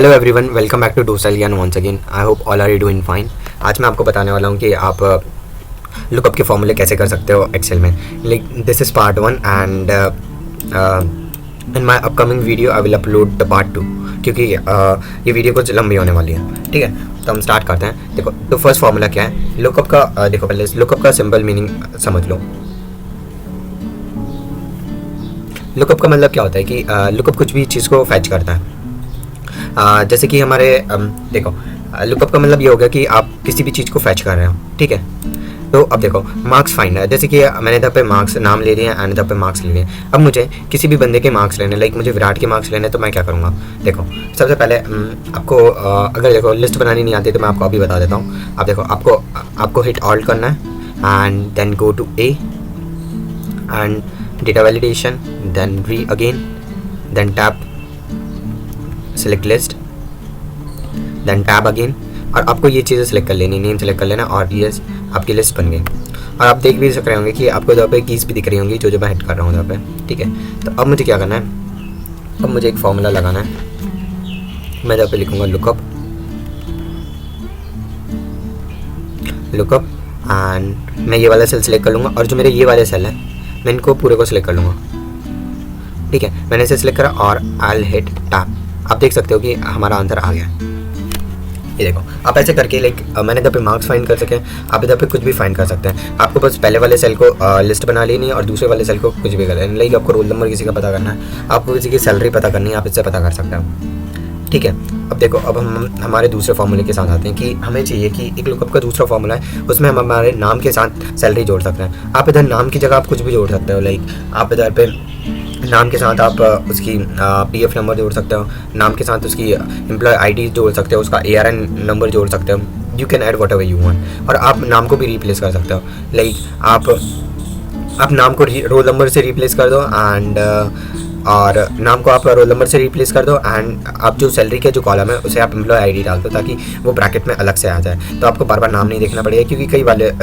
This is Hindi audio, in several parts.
Hello everyone, welcome back to Dosalian once again. I hope all are you doing fine. आज मैं आपको बताने वाला हूँ कि आप लुकअप के फॉर्मूले कैसे कर सकते हो एक्सेल में। Like this is part 1 and in my upcoming video I will upload the part 2 क्योंकि ये वीडियो कुछ लंबी होने वाली है। ठीक है, तो हम स्टार्ट करते हैं। देखो, तो फर्स्ट फार्मूला क्या है लुकअप का। देखो पहले लुकअप का सिंपल मीनिंग समझ लो। लुकअप का मतलब क्या होता है कि लुकअप कुछ भी चीज़ को फैच करता है। जैसे कि हमारे देखो, लुकअप का मतलब ये हो गया कि आप किसी भी चीज़ को फैच कर रहे हो। ठीक है, तो अब देखो मार्क्स फाइंड है। जैसे कि मैंने इधर पे मार्क्स नाम ले लिए एंड इधर पे मार्क्स ले लिए। अब मुझे किसी भी बंदे के मार्क्स लेने, लाइक मुझे विराट के मार्क्स लेने, तो मैं क्या करूँगा। देखो सबसे पहले आपको अगर देखो लिस्ट बनानी नहीं आती तो मैं आपको अभी बता देता हूँ। अब देखो आपको हिट ऑल्ट करना है and then go to A and data validation, then re again, then tab select list, then tab again. और आपको ये चीज़ें सेलेक्ट कर लेनी, नेम सेलेक्ट कर लेना और ये आपकी लिस्ट बन गई। और आप देख भी सक रहे होंगे कि आपको इधर पे कीज़ भी दिख रही होंगी जो मैं हिट कर रहा हूँ इधर पे। ठीक है, तो अब मुझे क्या करना है, अब मुझे एक फॉर्मूला लगाना है। मैं इधर पे लिखूँगा लुकअप एंड मैं ये वाला सेल सेलेक्ट कर लूँगा और जो मेरे ये वाले सेल है मैं इनको पूरे को सिलेक्ट कर लूँगा। ठीक है, मैंने इसे सिलेक्ट करा और आई हिट टैब। आप देख सकते हो कि हमारा आंसर आ गया। ये देखो, आप ऐसे करके लाइक मैंने इधर पे मार्क्स फाइंड कर सके, आप इधर पे कुछ भी फाइंड कर सकते हैं। आपको बस पहले वाले सेल को लिस्ट बना लेनी है और दूसरे वाले सेल को कुछ भी करना है। लाइक आपको रोल नंबर किसी का पता करना है, आपको किसी की सैलरी पता करनी है, आप इससे पता कर सकते हो। ठीक है, अब देखो, अब हम हमारे दूसरे फार्मूले के साथ आते हैं कि हमें चाहिए कि एक लुकअप का दूसरा फार्मूला है, उसमें हम हमारे नाम के साथ सैलरी जोड़ सकते हैं। आप इधर नाम की जगह आप कुछ भी जोड़ सकते हो। लाइक आप इधर पे नाम के साथ आप उसकी पीएफ नंबर जोड़ सकते हो, नाम के साथ उसकी एम्प्लॉय आईडी जोड़ सकते हो, उसका एआरएन नंबर जोड़ सकते हो। You can add what ever you want. और आप नाम को भी रिप्लेस कर सकते हो। लाइक आप नाम को रोल नंबर से रिप्लेस कर दो एंड और नाम को आप रोल नंबर से रिप्लेस कर दो एंड आप जो सैलरी का जो कॉलम है उसे आप एम्प्लॉय आईडी डाल दो ताकि वो ब्रैकेट में अलग से आ जाए। तो आपको बार बार नाम नहीं देखना पड़ेगा क्योंकि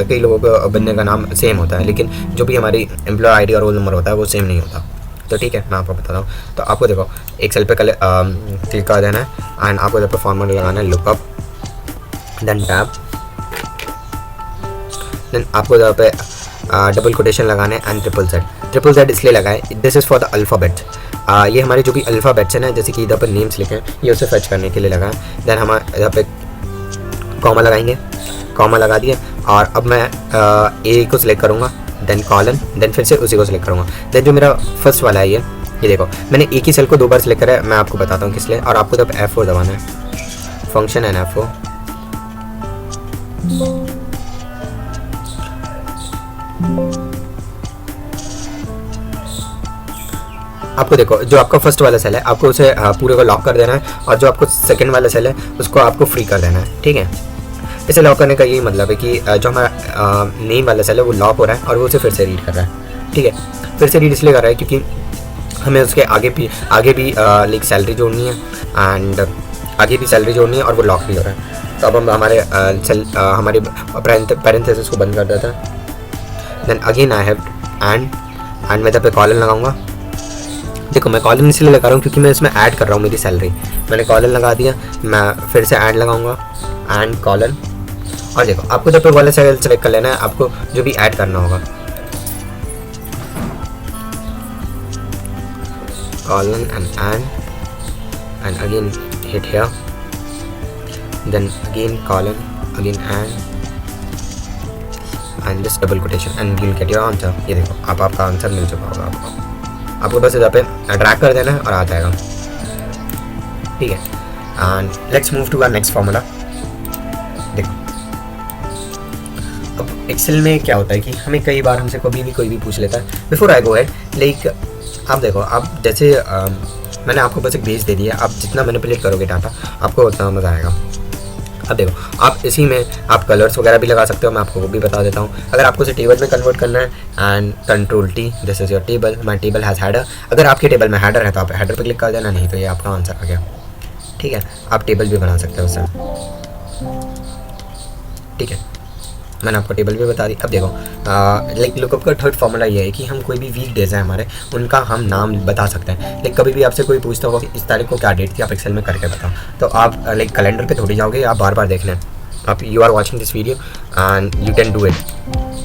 कई लोगों को बंदे का नाम सेम होता है लेकिन जो भी हमारी एम्प्लॉय आईडी और रोल नंबर होता है वो सेम नहीं होता। तो ठीक है, मैं आपको बताता हूँ। तो आपको देखो एक सेल पे क्लिक कर देना है एंड आपको इधर पे फॉर्मूला लगाना है लुकअप, देन टैब, देन आपको इधर पे डबल कोटेशन लगाना है एंड ट्रिपल जेड इसलिए लगाए, this is for the alphabets. ये हमारे जो भी अल्फ़ाबेट्स हैं ना, जैसे कि इधर पर नेम्स लिखे हैं, ये उसे फैच करने के लिए लगाए। देन हम इधर पे कॉमा लगाएंगे, कॉमा लगा दिया और अब मैं ए को सिलेक्ट करूँगा, देन कॉलन, देन फिर से उसी को सिलेक्ट करूँगा। देन जो मेरा फर्स्ट वाला है ये देखो मैंने एक ही सेल को 2 बार सिलेक्ट करा है। मैं आपको बताता हूँ किस लिए। और आपको तब F4 दबाना है, फंक्शन एंड F4। आपको देखो जो आपका फर्स्ट वाला सेल है आपको उसे पूरे को लॉक कर देना है और जो आपको सेकंड वाला सेल है उसको आपको फ्री कर देना है। ठीक है, इसे लॉक करने का यही मतलब है कि जो हमारा नेम वाला सेल है वो लॉक हो रहा है और वो उसे फिर से रीड कर रहा है। ठीक है, फिर से रीड इसलिए कर रहा है क्योंकि हमें उसके आगे भी लाइक सैलरी जोड़नी है एंड आगे भी सैलरी जोड़नी है और वो लॉक भी हो रहा है। तो अब हम हमारे हमारे पैरेंथेसिस को बंद कर देते हैं। Then again I have and मैं इधर पे कॉलन लगाऊंगा। देखो मैं कॉलन इसलिए लगा रहा हूँ क्योंकि मैं इसमें ऐड कर रहा हूँ मेरी सैलरी। मैंने कॉलन लगा दिया, मैं फिर से ऐड लगाऊंगा एंड कॉलन। और देखो आपको जब पे वाला सेल सेलेक्ट कर लेना है, आपको जो भी ऐड करना होगा colon and again hit here, then again colon, again and this double quotation and you will get your answer. ये देखो आप आपका आंसर मिल चुका होगा आपको बस इधर पे ड्रैग कर देना है और आ जाएगा। ठीक है, and let's move to our next formula. देखो अब एक्सेल में क्या होता है कि हमें कई बार हमसे कभी भी कोई भी पूछ लेता है। Before I go head, like आप देखो, आप जैसे मैंने आपको बस एक भेज दे दिया, आप जितना मैनिपुलेट करोगे डाटा आपको उतना मज़ा आएगा। अब देखो आप इसी में आप कलर्स वगैरह भी लगा सकते हो, मैं आपको वो भी बता देता हूँ। अगर आपको इसे टेबल में कन्वर्ट करना है and control T, this is your table, my table has header. अगर आपके टेबल में हैडर है तो आप हैडर पर क्लिक कर देना, नहीं तो ये आपका आंसर आ गया। ठीक है, आप टेबल भी बना सकते हो उससे। ठीक है, मैंने आपको टेबल भी बता दी। अब देखो लाइक लुकअप का थर्ड फॉर्मूला ये है कि हम कोई भी वीक डेज है हमारे, उनका हम नाम बता सकते हैं। लाइक कभी भी आपसे कोई पूछता होगा कि इस तारीख को क्या डेट थी, आप एक्सेल में करके बताओ, तो आप लाइक कैलेंडर पे थोड़ी जाओगे, आप बार बार देख लें। आप you are watching this video and you can do it,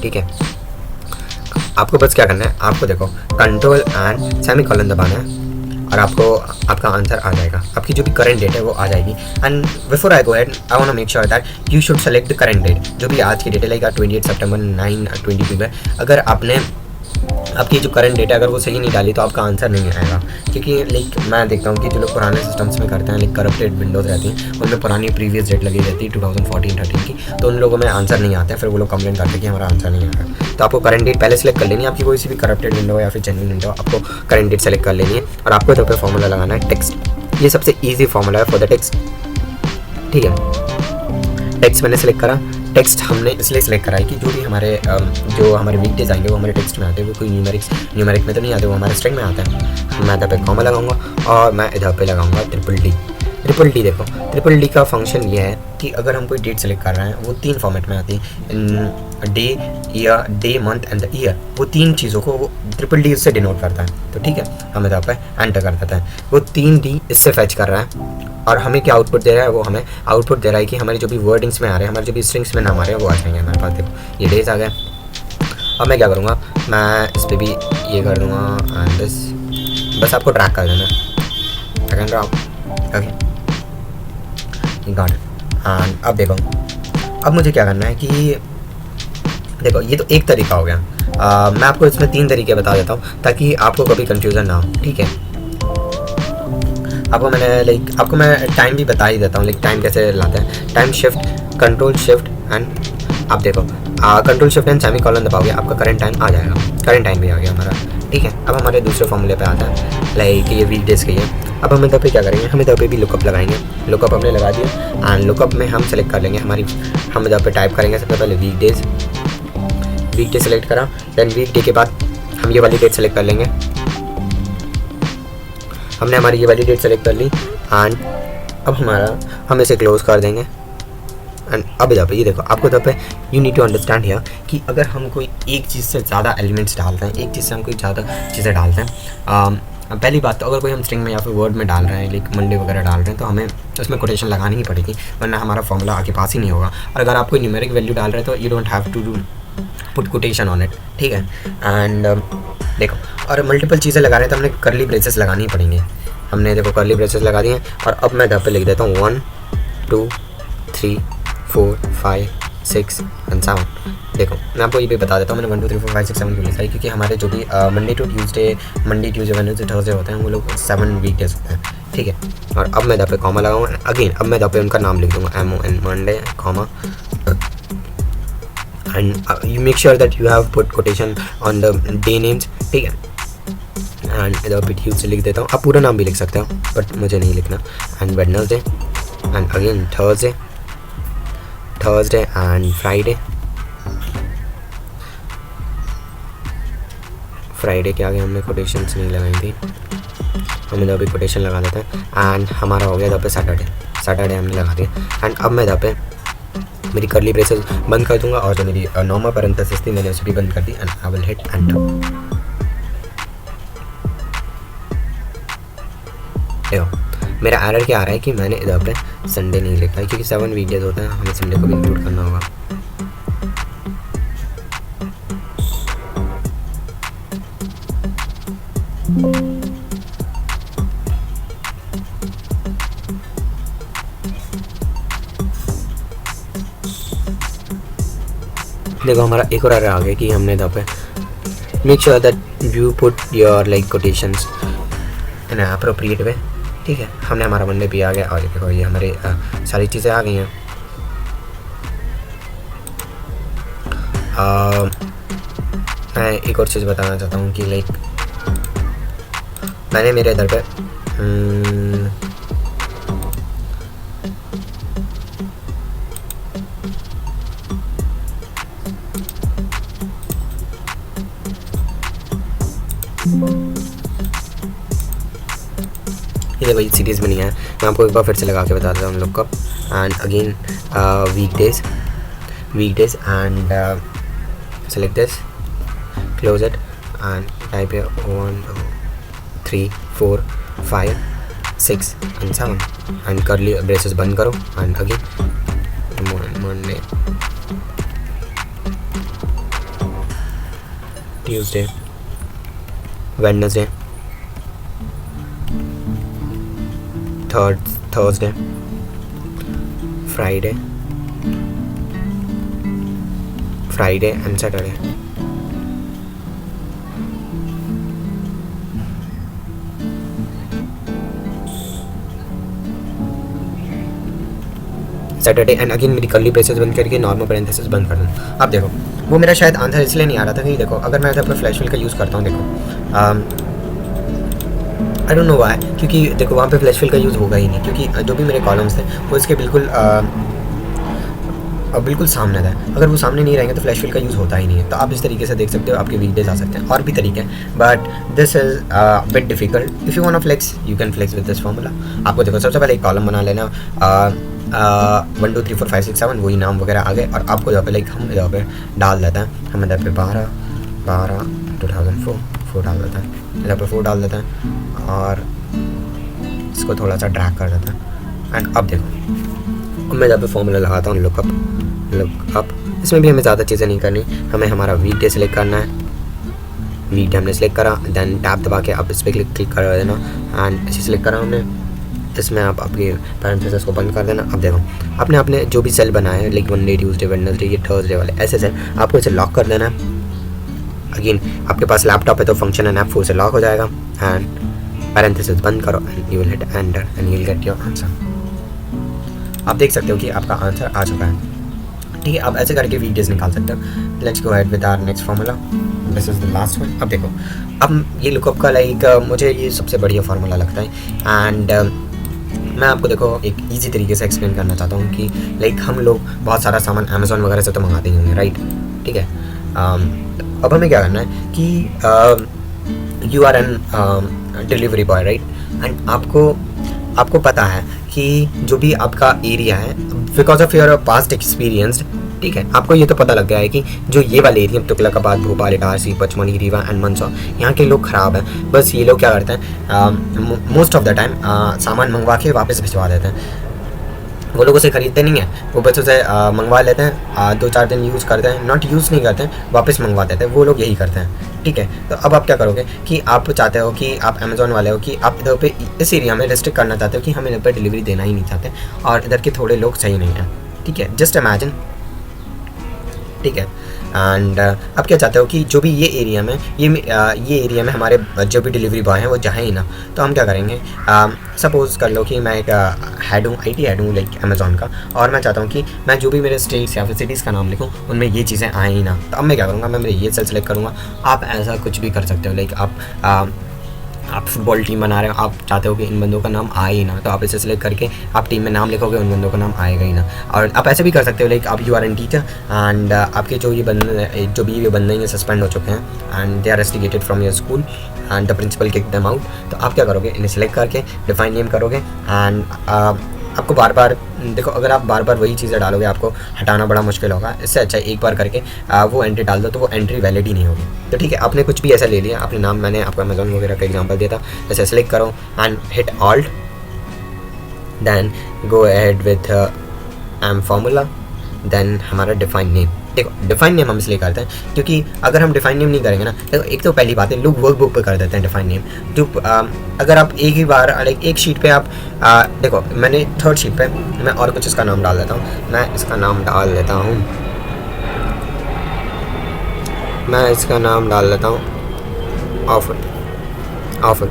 ठीक है। आपको बस क्या करना है, आपको देखो कंट्रोल एंड सेमीकोलन दबाना है और आपको आपका आंसर आ जाएगा, आपकी जो भी करंट डेट है वो आ जाएगी। And before I go ahead I want to make sure that you should select the current date, जो भी आज की डेट है, लाइक 28 सितंबर 9/22 है। अगर आपने आपकी जो करंट डेटा अगर वो सही नहीं डाली तो आपका आंसर नहीं आएगा, क्योंकि लाइक मैं देखता हूँ कि जो लोग पुराने सिस्टम्स में करते हैं, लाइक करप्टेड विंडोज़ रहती हैं, उनमें पुरानी प्रीवियस डेट लगी रहती है 2014-13 की, तो उन लोगों में आंसर नहीं आते हैं, फिर वो लोग कंप्लेंट करते हैं कि हमारा आंसर नहीं आया। तो आपको करंट डेट पहले सेलेक्ट कर लेनी है, आपकी कोई सी भी करप्टेड विंडो या फिर जेन्युइन विंडो, आपको करंट डेट सेलेक्ट कर लेनी है और आपको तो पे फॉर्मूला लगाना है टेक्स्ट। ये सबसे ईजी फॉर्मूला है फॉर द टेक्स्ट, ठीक है। टेक्स्ट मैंने सेलेक्ट करा, टेक्स्ट हमने इसलिए सेलेक्ट करा है कि जो भी हमारे वीकडेज आएंगे वो हमारे टेक्स्ट में आते हैं, वो कोई न्यूमेरिक में तो नहीं आते, वो हमारे स्ट्रिंग में आता है। मैं इधर पे कॉमा लगाऊंगा और मैं इधर पे लगाऊंगा ट्रिपल डी। देखो ट्रिपल डी का फंक्शन ये है कि अगर हम कोई डेट सेलेक्ट कर रहे हैं, वो 3 फॉर्मेट में आती है, day, year, day, month and the year. वो 3 चीज़ों को वो ट्रिपल डी इससे डिनोट करता है, तो ठीक है, हम इधर पे एंटर कर देते हैं। वो 3 डी इससे फैच कर रहा है और हमें क्या आउटपुट दे रहा है, वो हमें आउटपुट दे रहा है कि हमारे जो भी वर्डिंग्स में आ रहे हैं, हमारे जो भी स्ट्रिंग्स में नाम आ रहे हैं वो आ जाएंगे हमारे पास। देखो ये डेज आ गए। अब मैं क्या करूँगा, मैं इस पर भी ये कर दूँगा एंड बस आपको ट्रैक कर देना second round, okay got it. And अब देखो, अब मुझे क्या करना है कि देखो ये तो एक तरीका हो गया। मैं आपको इसमें 3 तरीके बता देता हूँ ताकि आपको कभी कंफ्यूजन ना हो, ठीक है। आपको मैं टाइम भी बता ही देता हूँ, लाइक टाइम कैसे लाते हैं। Time shift, control shift and आप देखो कंट्रोल शिफ्ट एंड सेमीकोलन दबाओगे, आपका करंट टाइम आ जाएगा। करंट टाइम भी आ गया हमारा, ठीक है। अब हमारे दूसरे फॉर्मूले पे आता है, लाइक ये वीक डेज के है। अब हम इधर पे क्या करेंगे, हम इधर पे भी लुकअप लगाएंगे। लुकअप हमने लगा दिया एंड लुकअप में हम सेलेक्ट कर लेंगे हम इधर पे टाइप करेंगे सबसे पहले वीक डे सेलेक्ट करा, देन वीक डे के बाद हम ये वाली डेट सेलेक्ट कर लेंगे। हमने हमारी ये वाली डेट सेलेक्ट कर ली एंड अब हम इसे क्लोज कर देंगे। एंड अब इधर पे ये देखो, आपको इधर पे you need to understand here कि अगर हम कोई एक चीज़ से ज़्यादा एलिमेंट्स डालते हैं, एक चीज़ से हम कोई ज़्यादा चीज़ें डालते हैं, पहली बात तो अगर कोई हम स्ट्रिंग में या फिर वर्ड में डाल रहे हैं, लाइक मंडे वगैरह डाल रहे हैं, तो हमें उसमें कोटेशन लगानी ही पड़ेगी, वरना हमारा फॉर्मूला आपके पास ही नहीं होगा। और अगर आप कोई न्यूमेरिक वैल्यू डाल रहे हैं तो you don't have to put quotation on it, ठीक है। एंड देखो, और मल्टीपल चीज़ें लगा रहे हैं तो हमने करली ब्रेसेस लगानी ही पड़ेंगी। हमने देखो करली ब्रेसेस लगा दिए और अब मैं इधर पे लिख देता हूँ 1 2 3 4 5 6 एंड 7। देखो मैं आपको ये भी बता देता हूँ, मैंने 1 2 3 4 5 6 7 क्यों लिखा है, क्योंकि हमारे जो भी मंडे ट्यूसडे वेडनेसडे थर्सडे होते हैं, वो लोग 7 वीकडेज होते हैं, ठीक है। और अब मैं इधर पे कॉमा लगाऊंगा अगेन, अब मैं इधर पे उनका नाम लिख दूँगा MON Monday comma and you make sure that you have put quotation on the day names, ठीक है। एंड इधर पे ट्यूसडे लिख देता हूँ, आप पूरा नाम भी लिख सकते हो बट मुझे नहीं लिखना। And Wednesday and again Thursday and Friday के आगे हमने कोटेशंस नहीं लगाई थी, हम इधर भी कोटेशन लगा देते हैं। एंड हमारा हो गया इधर पे सैटरडे हमने लगा दिया। एंड अब मैं इधर पे मेरी करली ब्रेसेस बंद कर दूंगा और जो मेरी नॉर्मल पैरेंथेसिस थी मैंने उसे भी बंद कर दी and I will hit enter. देखो मेरा एरर क्या आ रहा है कि मैंने इधर पे संडे नहीं लिखा है, क्योंकि 7 वीकडेज होता है, हमें संडे को भी इंक्लूड करना होगा। देखो हमारा एक और एरर आ गया कि हमने इधर पे make sure that you put your like quotations in appropriate way, ठीक है। हमने हमारा मंडे भी आ गया और देखो ये हमारे सारी चीज़ें आ गई हैं। मैं एक और चीज़ बताना चाहता हूँ कि लाइक मैंने मेरे इधर पे ये देखो ये सीरीज़ में नहीं है, मैं आपको एक बार फिर से लगा के बता देता हूँ हम लोग का। And again weekdays weekdays and select this, close it and type here 1 2 3 4 5 6 and 7 and curly braces बंद करो and again Monday, Tuesday, Wednesday, Thursday, Friday and Saturday. Saturday and again मेरी कर्ली ब्रेसेस बंद करके नॉर्मल पैरेंथेसिस बंद कर दूँ. अब देखो वो मेरा शायद आंसर इसलिए नहीं आ रहा था कि देखो अगर मैं अपना फ्लैश फिल का यूज़ करता हूँ, देखो आई डोंट नो व्हाई, क्योंकि देखो वहाँ पे फ्लैश फिल का यूज़ होगा ही नहीं, क्योंकि जो भी मेरे कॉलम्स थे वो इसके बिल्कुल सामने था. अगर वो सामने नहीं रहेंगे तो फ्लैश फिल का यूज़ होता ही नहीं है. तो आप इस तरीके से देख सकते हो, आपके वीकडेज आ सकते हैं. और भी तरीके हैं but this is bit difficult. If you want to flex you can flex with this formula. आपको देखो सबसे पहले एक कॉलम बना लेना, 1 2 3 4 5 6 7 वही नाम वगैरह आ गए, और आपको यहाँ पे लाइक हम यहाँ पे डाल देते हैं, हम इधर पे 12 2004 डाल देते हैं, इधर पे 4 डाल देते हैं और इसको थोड़ा सा ड्रैग कर देते हैं. एंड अब देखो अब मैं यहाँ पे फॉर्मूला लगाता हूँ लुकअप. इसमें भी हमें ज़्यादा चीज़ें नहीं करनी, हमें हमारा वीकडे सेलेक्ट करना है. वीकडे हमने सेलेक्ट करा, देन टैब दबा के आप इस पर क्लिक कर देना एंड इसे सेलेक्ट करा हमने. इसमें आप आपके पैरेंथेसिस को बंद कर देना. अब देखो आपने जो भी सेल बनाए हैं लाइक मंडे ट्यूसडे वेडनेसडे ये थर्सडे वाले ऐसे सेल आपको इसे लॉक कर देना है. अगेन आपके पास लैपटॉप है तो फंक्शन एंड F4 से लॉक हो जाएगा एंड पैरेंथेसिस बंद करो and you will hit enter and you will get your answer. आप देख सकते हो कि आपका आंसर आ चुका है. ठीक है, आप ऐसे करके वीडियोस निकाल सकते हो. Let's go ahead with our next formula. This is the last one. अब देखो अब ये लुकअप का लाइक मुझे ये सबसे बढ़िया फार्मूला लगता है एंड मैं आपको देखो एक इजी तरीके से एक्सप्लेन करना चाहता हूँ कि लाइक हम लोग बहुत सारा सामान अमेज़ॉन वगैरह से तो मंगाते ही होंगे, राइट. ठीक है, अब हमें क्या करना है कि you are an delivery boy, right. And आपको पता है कि जो भी आपका एरिया है because of your past experience, ठीक है, आपको ये तो पता लग गया है कि जो ये वाले एरिया तुगलकाबाद, भोपाल, इटारसी, पचमढ़ी, रीवा एंड मंदसौर यहाँ के लोग ख़राब हैं. बस ये लोग क्या करते हैं मोस्ट ऑफ द टाइम सामान मंगवा के वापस भिजवा देते हैं. वो लोग उसे ख़रीदते नहीं हैं, वो बस उसे मंगवा लेते हैं, 2-4 दिन यूज़ करते हैं, नॉट यूज़ नहीं करते हैं, वापस मंगवा देते हैं. वो लोग यही करते हैं. ठीक है, तो अब आप क्या करोगे कि आप चाहते हो कि आप अमेज़ॉन वाले हो कि आप इधर पे इस एरिया में रेस्ट्रिक्ट करना चाहते हो कि हम इधर पर डिलीवरी देना ही नहीं चाहते और इधर के थोड़े लोग सही नहीं हैं. ठीक है, जस्ट इमेजिन. ठीक है, एंड अब क्या चाहते हो कि जो भी ये एरिया में ये एरिया में हमारे जो भी डिलीवरी बॉय हैं वो जाए ही ना. तो हम क्या करेंगे, सपोज़ कर लो कि मैं एक हेड हूँ, IT हेड हूँ लाइक अमेज़ॉन का, और मैं चाहता हूँ कि मैं जो भी मेरे स्टेट्स या फिर सिटीज़ का नाम लिखूँ उनमें ये चीज़ें आए ही ना. तो अब मैं क्या करूँगा, मैं मेरे ये सेल सेलेक्ट करूँगा. आप ऐसा कुछ भी कर सकते हो, लाइक आप फुटबॉल टीम बना रहे हो, आप चाहते हो कि इन बंदों का नाम आए ही ना, तो आप इसे सेलेक्ट करके आप टीम में नाम लिखोगे, उन बंदों का नाम आएगा ही ना. और आप ऐसे भी कर सकते हो लाइक आप you are an teacher and आपके जो भी ये बंदे हैं सस्पेंड हो चुके हैं and they are rusticated from your school and the principal kick them out. तो आप क्या करोगे, इन्हें सेलेक्ट करके डिफाइन नेम करोगे एंड आपको बार बार देखो अगर आप बार बार वही चीज़ें डालोगे आपको हटाना बड़ा मुश्किल होगा. इससे अच्छा एक बार करके वो एंट्री डाल दो तो वो एंट्री वैलिड ही नहीं होगी. तो ठीक है, आपने कुछ भी ऐसा ले लिया, आपने नाम मैंने आपको अमेज़ॉन वगैरह का एग्जांपल दिया था, ऐसे सेलेक्ट करो and hit alt, then go ahead with formula, then हमारा डिफाइन नेम. देखो डिफाइन नेम हम इसलिए करते हैं क्योंकि अगर हम डिफाइन नेम नहीं करेंगे ना, देखो एक तो पहली बात है लोग वर्कबुक पे कर देते हैं डिफाइन नेम. जो अगर आप एक ही बार एक शीट पे आप देखो मैंने थर्ड शीट पे मैं और कुछ इसका नाम डाल देता हूँ. मैं इसका नाम डाल लेता हूँ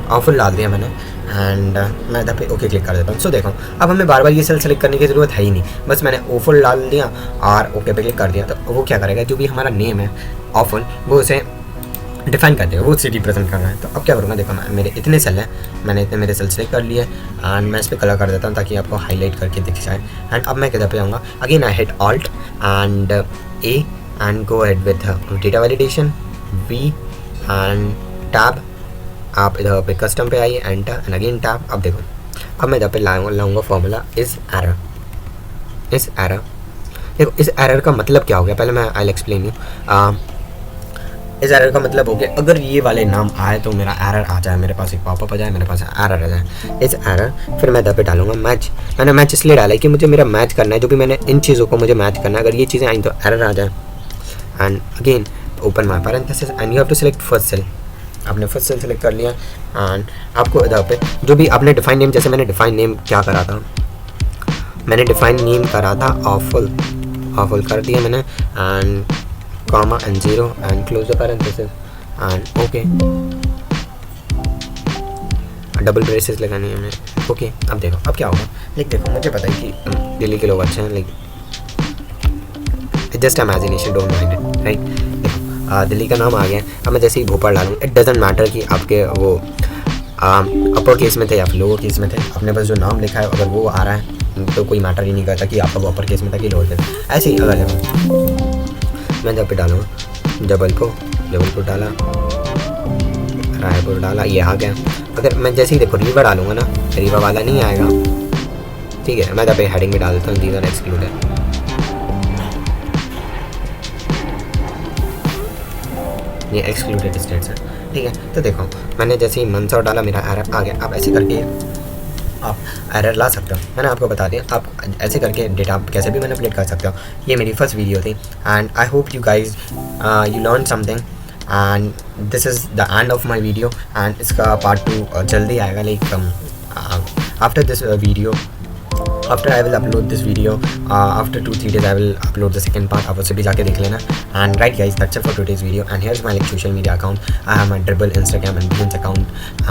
ऑफर डाल दिया मैंने एंड मैं इधर पे ओके क्लिक कर देता हूँ. सो देखो अब हमें बार बार ये सेल सेलेक्ट करने की ज़रूरत है ही नहीं, बस मैंने ऑफर डाल दिया और ओके पे क्लिक कर दिया. तो वो क्या करेगा, जो भी हमारा नेम है ऑफर वो उसे डिफाइन कर देगा, वो सिटी प्रेजेंट करना है. तो अब क्या करूँगा, देखो मेरे इतने सेल हैं, मैंने इतने मेरे सेल सेलेक्ट कर लिए एंड मैं इस पर कलर कर देता हूँ ताकि आपको हाईलाइट करके दिख जाए. एंड अब मैं किधर पे आऊँगा, again I hit alt and A and go ahead with data validation V and tab. आप इधर पे कस्टम पे आइए, एंटर एंड अगेन टैब. अब देखो अब मैं इधर पे लाऊंगा फार्मूला इस एरर. देखो इस एरर का मतलब क्या हो गया, पहले मैं आई एक्सप्लेन यू। इस एरर का मतलब हो गया अगर ये वाले नाम आए तो मेरा एरर आ जाए, मेरे पास एक पॉपअप आ जाए, मेरे पास एरर आ जाए। इस एरर फिर मैं इधर पे डालूंगा मैच। मैंने मैच इसलिए डाला है कि मुझे मेरा मैच करना है, जो भी मैंने इन चीज़ों को मुझे मैच करना है। अगर ये चीज़ें आई तो एरर आ जाए। And again open my parenthesis and you have to select first cell. आपने फर्स्ट सेल सेलेक्ट कर लिया एंड आपको इधर पे जो भी आपने डिफाइन नेम, जैसे मैंने डिफाइन नेम क्या करा था, मैंने डिफाइन नेम करा था ऑफुल कर दिया मैंने, and comma and zero and close the parenthesis and okay. Double braces लगानी है हमें, ओके। अब देखो अब क्या होगा, लाइक देखो मुझे पता है कि दिल्ली के लोग अच्छे हैं, like just imagination, don't mind it, right. देखो दिल्ली का नाम आ गया। अब मैं जैसे ही भोपाल डालूँ, इट डजेंट मैटर कि आपके वो अपर केस में थे या फिर लोअर केस में थे, अपने पास जो नाम लिखा है अगर वो आ रहा है तो कोई मैटर ही नहीं करता कि आपका वो अपर केस में था कि लोअर केस। ऐसे ही अगर मैं जब पे डालूँगा जबलपुर डाला, रायपुर डाला, ये आ गया। अगर मैं जैसे ही देखो रीवा डालूंगा ना, रीवा वाला नहीं आएगा, ठीक है। मैं जब पे हेडिंग में डाल देता हूँ दीज आर एक्सक्लूडेड, ये एक्सक्लूडेड स्टेट्स है, ठीक है। तो देखो मैंने जैसे ही मंदसौर डाला, मेरा एरर आ गया। आप ऐसे करके आप एरर ला सकते हो, मैंने आपको बता दिया। आप ऐसे करके डेटा आप कैसे भी मैनिपुलेट कर सकते हो। ये मेरी फर्स्ट वीडियो थी and I hope you guys you learn something and this is the end of my video. And इसका पार्ट 2 जल्दी आएगा, like after this video, after I will upload this video, after 2-3 days I will upload the second part। आप उससे भी जाके देख लेना। And right guys, that's it for today's video and here's my like social media account। I have my Dribble, Instagram and Behance account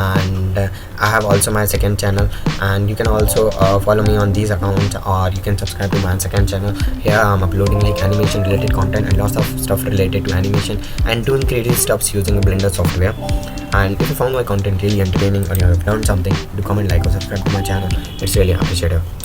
and I have also my second channel and you can also follow me on these accounts or you can subscribe to my second channel। Here I'm uploading like animation related content and lots of stuff related to animation and doing creative stuffs using the Blender software। And if you found my content really entertaining or you have learned something, do comment, like or subscribe to my channel, it's really appreciative।